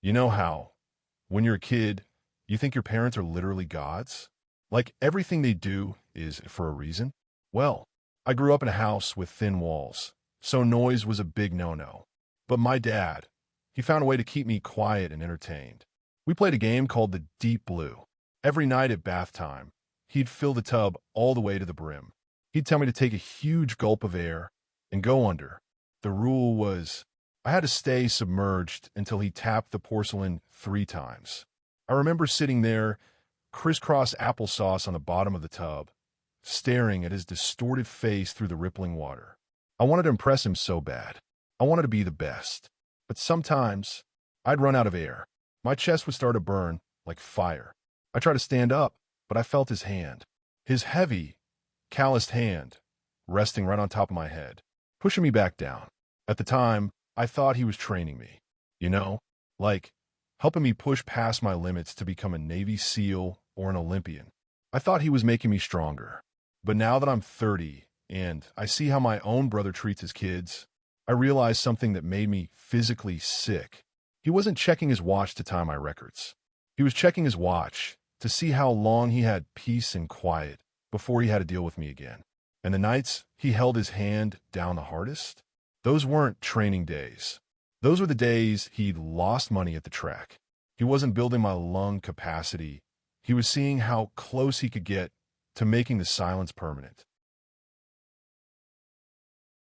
You know how, when you're a kid, you think your parents are literally gods? Like everything they do is for a reason? Well, I grew up in a house with thin walls, so noise was a big no-no. But my dad, he found a way to keep me quiet and entertained. We played a game called the Deep Blue. Every night at bath time, he'd fill the tub all the way to the brim. He'd tell me to take a huge gulp of air and go under. The rule was I had to stay submerged until he tapped the porcelain 3 times. I remember sitting there, crisscross applesauce on the bottom of the tub, staring at his distorted face through the rippling water. I wanted to impress him so bad. I wanted to be the best. But sometimes, I'd run out of air. My chest would start to burn like fire. I tried to stand up, but I felt his hand. His heavy, calloused hand, resting right on top of my head, pushing me back down. At the time, I thought he was training me. You know, like helping me push past my limits to become a Navy SEAL or an Olympian. I thought he was making me stronger. But now that I'm 30 and I see how my own brother treats his kids, I realized something that made me physically sick. He wasn't checking his watch to tie my records. He was checking his watch to see how long he had peace and quiet before he had to deal with me again. And the nights he held his hand down the hardest, those weren't training days. Those were the days he'd lost money at the track. He wasn't building my lung capacity. He was seeing how close he could get to making the silence permanent.